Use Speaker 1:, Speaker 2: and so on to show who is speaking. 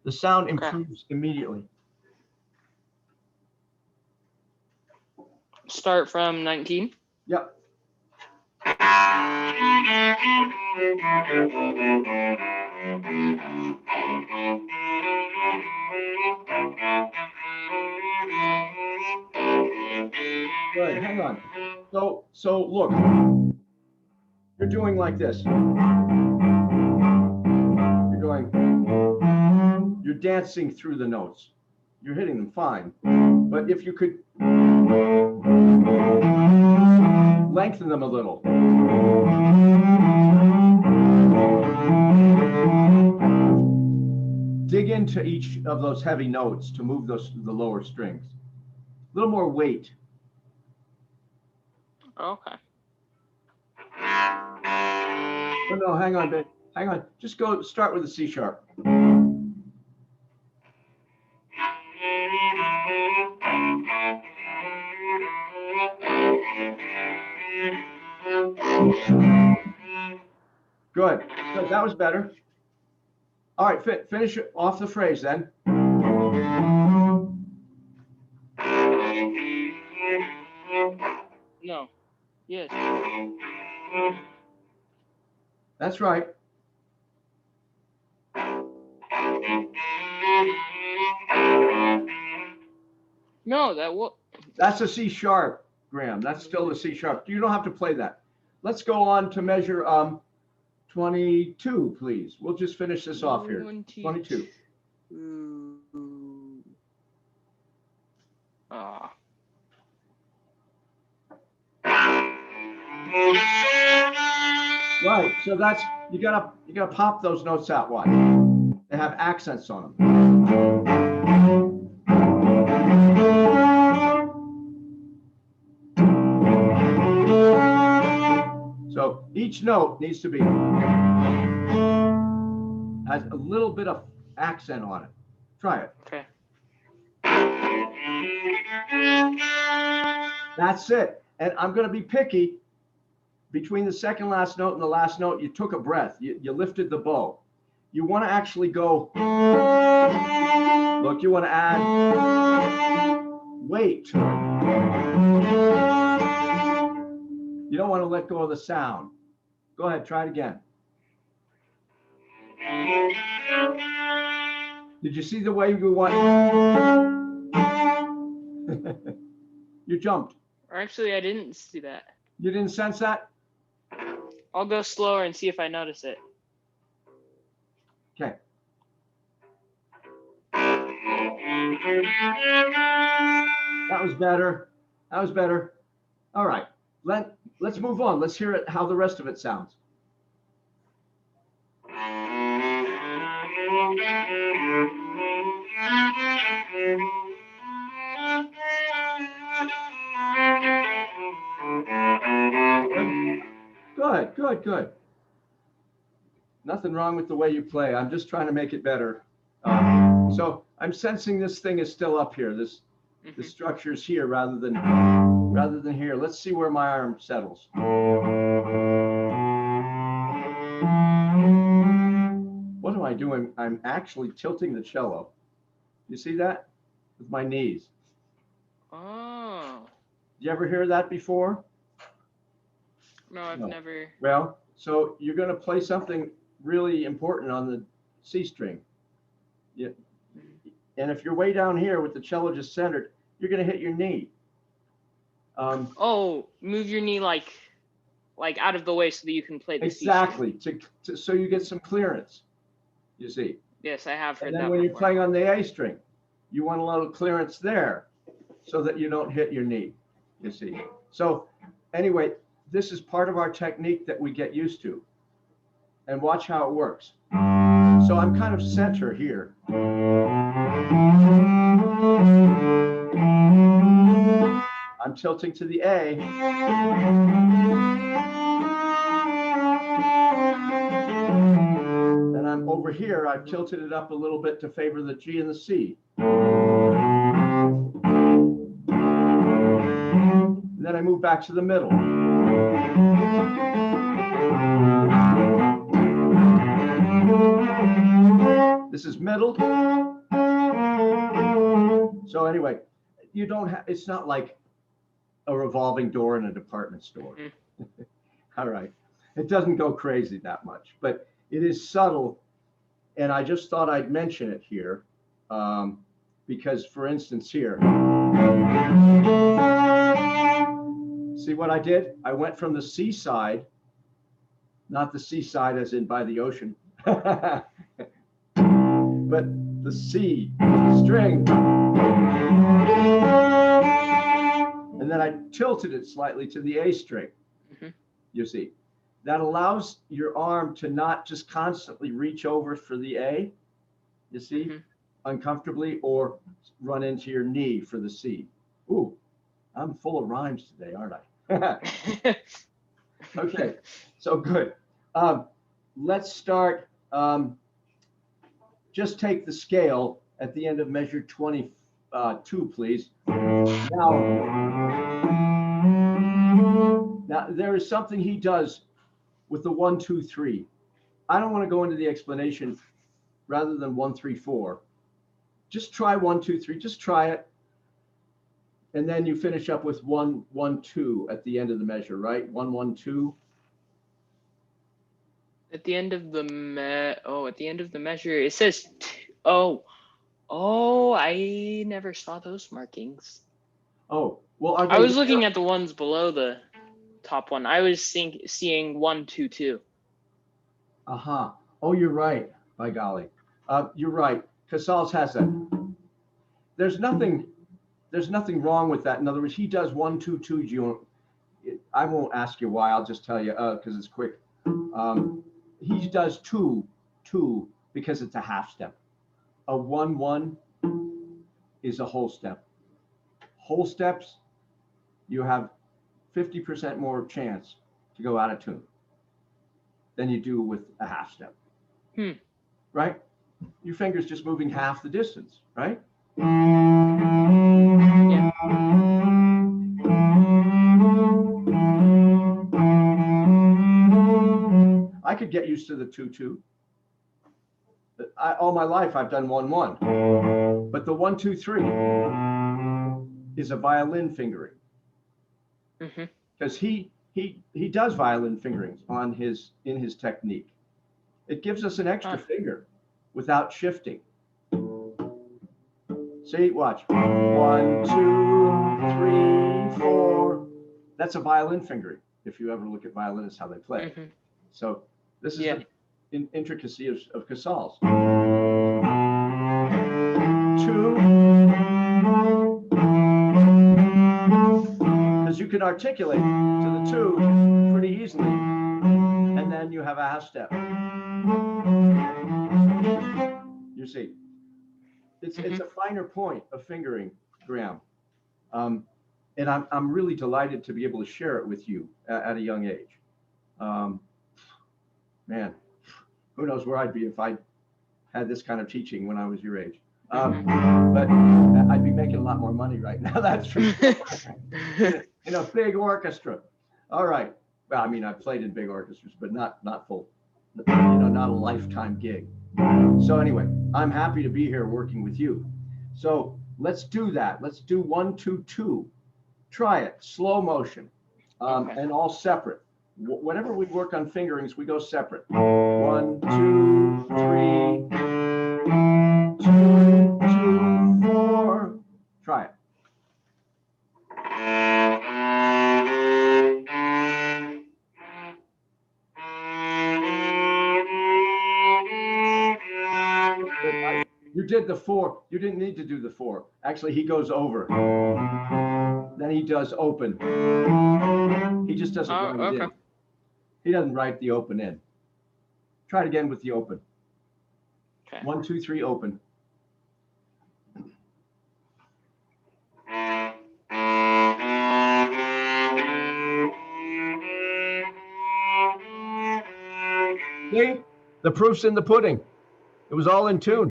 Speaker 1: The sound improves immediately.
Speaker 2: Start from 19?
Speaker 1: Yep. Good, hang on. So look, you're doing like this. You're going, you're dancing through the notes. You're hitting them fine. But if you could lengthen them a little. Dig into each of those heavy notes to move the lower strings. A little more weight.
Speaker 2: Okay.
Speaker 1: Oh, no, hang on, babe. Hang on. Just start with the C sharp. Good. Good. That was better. All right, finish off the phrase then.
Speaker 2: No. Yes.
Speaker 1: That's right.
Speaker 2: No,
Speaker 1: that's a C sharp, Graham. That's still a C sharp. You don't have to play that. Let's go on to measure 22, please. We'll just finish this off here. 22. Right. So that's you gotta pop those notes out. Why? They have accents on them. So each note needs to be has a little bit of accent on it. Try it.
Speaker 2: Okay.
Speaker 1: That's it. And I'm going to be picky. Between the second last note and the last note, you took a breath. You lifted the bow. You want to actually go. Look, you want to add weight to it. You don't want to let go of the sound. Go ahead, try it again. Did you see the way you went? You jumped.
Speaker 2: Actually, I didn't see that.
Speaker 1: You didn't sense that?
Speaker 2: I'll go slower and see if I notice it.
Speaker 1: Okay. That was better. That was better. All right. Let's move on. Let's hear it, how the rest of it sounds. Good, good, good. Nothing wrong with the way you play. I'm just trying to make it better. So I'm sensing this thing is still up here. The structure is here rather than here. Let's see where my arm settles. What am I doing? I'm actually tilting the cello. You see that? With my knees.
Speaker 2: Oh.
Speaker 1: Did you ever hear that before?
Speaker 2: No, I've never.
Speaker 1: Well, so you're going to play something really important on the C string. Yeah. And if you're way down here with the cello just centered, you're going to hit your knee.
Speaker 2: Oh, move your knee like out of the way so that you can play the
Speaker 1: exactly so you get some clearance. You see.
Speaker 2: Yes, I have heard that.
Speaker 1: And then when you're playing on the A string, you want a little clearance there, so that you don't hit your knee. You see. So anyway, this is part of our technique that we get used to. And watch how it works. So I'm kind of center here. I'm tilting to the A. And I'm over here, I've tilted it up a little bit to favor the G and the C. And then I move back to the middle. This is is middle. So anyway, you don't have, it's not like a revolving door in a department store. All right. It doesn't go crazy that much, but it is subtle. And I just thought I'd mention it here because, for instance, here, see what I did? I went from the seaside, not the seaside as in by the ocean, but the C string. And then I tilted it slightly to the A string, you see. That allows your arm to not just constantly reach over for the A, you see, uncomfortably, or run into your knee for the C. Ooh, I'm full of rhymes today, aren't I? Okay, so good. Let's start. Just take the scale at the end of measure 22, please. Now, there is something he does with the 1, 2, 3. I don't want to go into the explanation rather than 1, 3, 4. Just try 1, 2, 3. Just try it. And then you finish up with 1, 1, 2 at the end of the measure, right? 1, 1, 2.
Speaker 2: At the end of the at the end of the measure, it says oh, I never saw those markings.
Speaker 1: Oh, well,
Speaker 2: I was looking at the ones below the top one. I was seeing 1, 2, 2.
Speaker 1: Uh-huh. Oh, you're right. By golly. You're right. Casals has that. There's nothing wrong with that. In other words, he does 1, 2, 2. I won't ask you why. I'll just tell you because it's quick. He does 2, 2 because it's a half step. A 1, 1 is a whole step. Whole steps, you have 50% more chance to go out of tune than you do with a half step. Right? Your finger's just moving half the distance, right?
Speaker 2: Yeah.
Speaker 1: I could get used to the 2, 2. All my life I've done 1, 1. But the 1, 2, 3 is a violin fingering. Because he does violin fingerings in his technique. It gives us an extra finger without shifting. See, watch. 1, 2, 3, 4. That's a violin fingering. If you ever look at violinists, how they play. So this is the intricacy of Casals. 2. Because you can articulate to the 2 pretty easily, and then you have a half step. You see, it's a finer point of fingering, Graham, and I'm really delighted to be able to share it with you at a young age. Man, who knows where I'd be if I had this kind of teaching when I was your age. But I'd be making a lot more money right now. That's true. In a big orchestra. All right. Well, I mean, I've played in big orchestras, but not full, not a lifetime gig. So anyway, I'm happy to be here working with you. So let's do that. Let's do 1, 2, 2. Try it, slow motion, and all separate. Whenever we work on fingerings, we go separate. 1, 2, 3, 2, 2, 4. Try it. You did the 4. You didn't need to do the 4. Actually, he goes over. Then he does open. He just doesn't write it in. He doesn't write the open in. Try it again with the open.
Speaker 2: Okay.
Speaker 1: 1, 2, 3, open. See? The proof's in the pudding. It was all in tune.